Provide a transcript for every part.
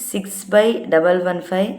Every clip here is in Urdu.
6/115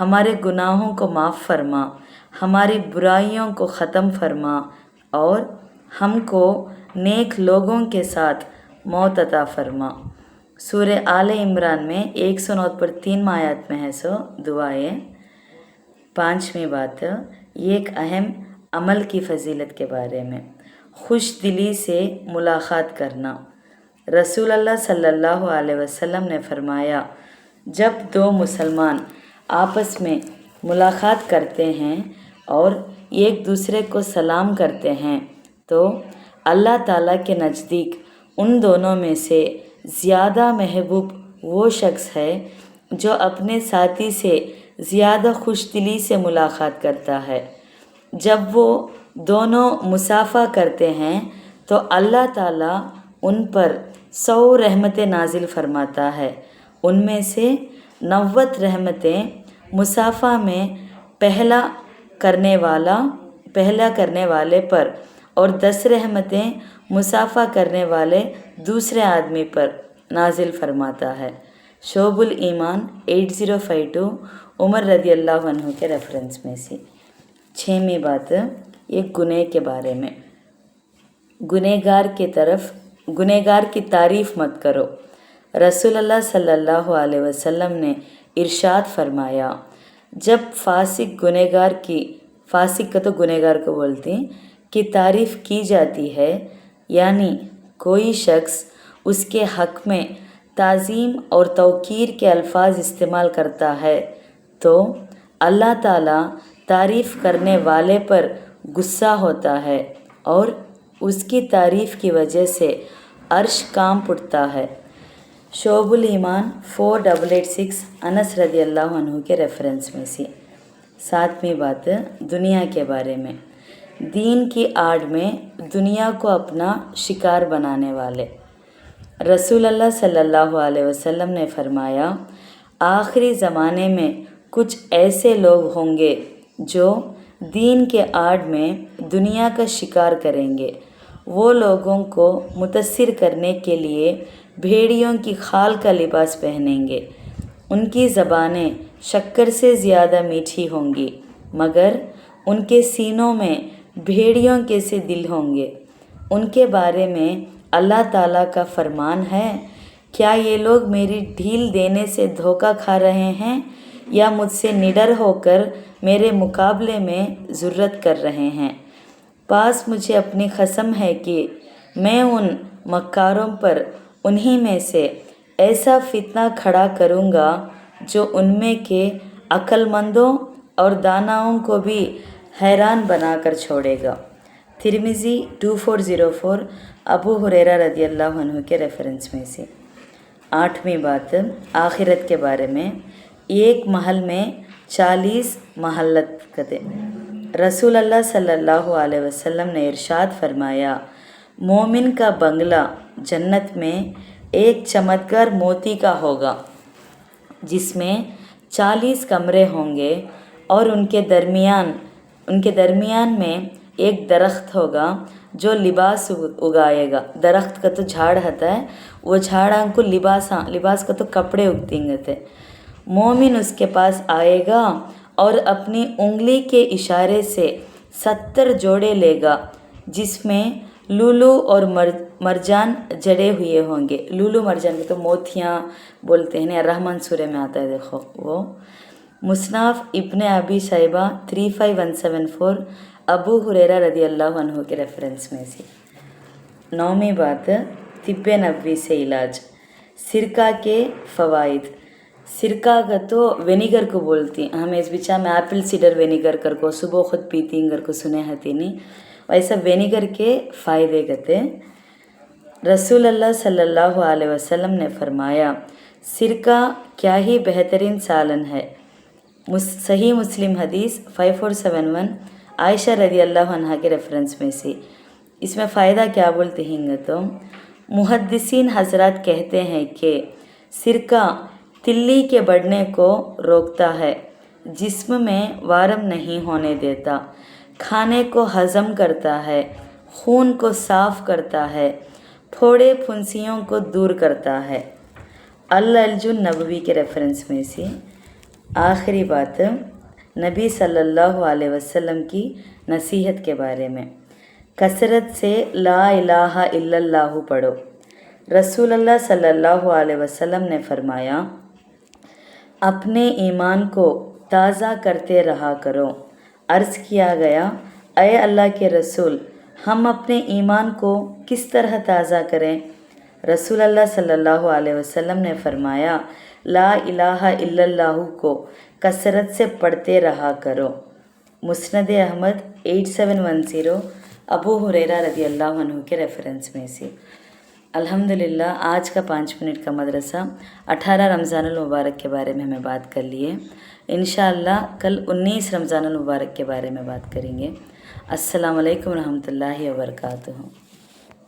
ہمارے گناہوں کو معاف فرما، ہماری برائیوں کو ختم فرما اور ہم کو نیک لوگوں کے ساتھ موت عطا فرما۔ سورہ آل عمران میں 109 پر 3 آیات میں ہے سو دعائیں۔ 5ویں بات، یہ ایک اہم عمل کی فضیلت کے بارے میں، خوش دلی سے ملاقات کرنا۔ رسول اللہ صلی اللہ علیہ وسلم نے فرمایا، جب دو مسلمان آپس میں ملاقات کرتے ہیں اور ایک دوسرے کو سلام کرتے ہیں تو اللہ تعالیٰ کے نزدیک ان دونوں میں سے زیادہ محبوب وہ شخص ہے جو اپنے ساتھی سے زیادہ خوش دلی سے ملاقات کرتا ہے۔ جب وہ دونوں مصافحہ کرتے ہیں تو اللہ تعالیٰ ان پر 100 رحمتیں نازل فرماتا ہے۔ ان میں سے 90 رحمتیں مصافحہ میں پہلا کرنے والے پر اور 10 رحمتیں مصافحہ کرنے والے دوسرے آدمی پر نازل فرماتا ہے۔ شعب الایمان 8052 عمر رضی اللہ عنہ کے ریفرنس میں سے۔ 6ویں بات، ایک گناہ کے بارے میں، گنہگار کی تعریف مت کرو۔ رسول اللہ صلی اللہ علیہ وسلم نے ارشاد فرمایا، جب فاسق گنہگار کو بولتے ہیں کی تعریف کی جاتی ہے، یعنی کوئی شخص اس کے حق میں تعظیم اور توقیر کے الفاظ استعمال کرتا ہے تو اللہ تعالیٰ تعریف کرنے والے پر غصہ ہوتا ہے اور اس کی تعریف کی وجہ سے عرش کانپ اٹھتا ہے۔ شعب الایمان 4886 انس رضی اللہ عنہ کے ریفرنس میں سے۔ 7ویں بات، دنیا کے بارے میں، دین کی آڑ میں دنیا کو اپنا شکار بنانے والے۔ رسول اللہ صلی اللہ علیہ وسلم نے فرمایا، آخری زمانے میں کچھ ایسے لوگ ہوں گے جو دین کے آڑ میں دنیا کا شکار کریں گے۔ وہ لوگوں کو متاثر کرنے کے لیے بھیڑیوں کی کھال کا لباس پہنیں گے۔ ان کی زبانیں شکر سے زیادہ میٹھی ہوں گی مگر ان کے سینوں میں بھیڑیوں کے سے دل ہوں گے۔ ان کے بارے میں اللہ تعالیٰ کا فرمان ہے، کیا یہ لوگ میری ڈھیل دینے سے دھوکہ کھا رہے ہیں یا مجھ سے نڈر ہو کر میرے مقابلے میں جرأت کر رہے ہیں؟ پاس مجھے اپنی قسم ہے کہ میں ان مکاروں پر انہی میں سے ایسا فتنہ کھڑا کروں گا جو ان میں کے عقل مندوں اور داناؤں کو بھی حیران بنا کر چھوڑے گا۔ ترمذی 2404 ابو ہریرہ رضی اللہ عنہ کے ریفرنس میں سے۔ 8ویں بات، آخرت کے بارے میں، ایک محل میں 40 محلت کتے۔ رسول اللہ صلی اللہ علیہ وسلم نے ارشاد فرمایا، مومن کا بنگلہ جنت میں ایک چمکدار موتی کا ہوگا جس میں 40 کمرے ہوں گے اور ان کے درمیان میں ایک درخت ہوگا جو لباس اگائے گا۔ درخت کا تو جھاڑ ہوتا ہے، وہ جھاڑاں کو لباس کا تو کپڑے اگتیں گے تھے۔ مومن اس کے پاس آئے گا اور اپنی انگلی کے اشارے سے 70 جوڑے لے گا جس میں لولو اور مرجان جڑے ہوئے ہوں گے۔ لولو مرجان کے تو موتیاں بولتے ہیں، رحمان سورہ میں آتا ہے، دیکھو وہ۔ مصنف ابن ابی شیبہ 35174 ابو ہریرہ رضی اللہ عنہ کے ریفرنس میں سے۔ 9ویں بات، طب نبوی سے علاج، سرکہ کے فوائد۔ سرکہ کا تو وینیگر کو بولتی، ہم اس بچہ میں ایپل سیڈر وینیگر کر کو صبح خود پیتی کر کو سنے ہتی نہیں، ویسا وینیگر کے فائدے کہتے۔ رسول اللہ صلی اللہ علیہ وسلم نے فرمایا، سرکہ کیا ہی بہترین سالن ہے۔ صحیح مسلم حدیث 5471 عائشہ رضی اللہ عنہ کے ریفرنس میں سے۔ اس میں فائدہ کیا بولتے ہیں گے تو محدثین حضرات کہتے ہیں کہ سرکہ تلی کے بڑھنے کو روکتا ہے، جسم میں وارم نہیں ہونے دیتا، کھانے کو ہضم کرتا ہے، خون کو صاف کرتا ہے، پھوڑے پھنسیوں کو دور کرتا ہے۔ العلاج النبوی کے ریفرنس میں سے۔ آخری بات نبی صلی اللہ علیہ وسلم کی نصیحت کے بارے میں، کثرت سے لا الہ الا اللہ پڑھو۔ رسول اللہ صلی اللہ علیہ وسلم نے فرمایا، اپنے ایمان کو تازہ کرتے رہا کرو۔ عرض کیا گیا، اے اللہ کے رسول، ہم اپنے ایمان کو کس طرح تازہ کریں؟ رسول اللہ صلی اللہ علیہ وسلم نے فرمایا، لا الہ الا اللہ کو کثرت سے پڑھتے رہا کرو۔ مسند احمد 8710 ابو ہریرہ رضی اللہ عنہ کے ریفرنس میں سے۔ الحمدللہ آج کا 5 منٹ کا مدرسہ 18 رمضان المبارک کے بارے میں ہمیں بات کر لیے۔ انشاءاللہ کل 19 رمضان المبارک کے بارے میں بات کریں گے۔ السلام علیکم ورحمۃ اللہ وبرکاتہ۔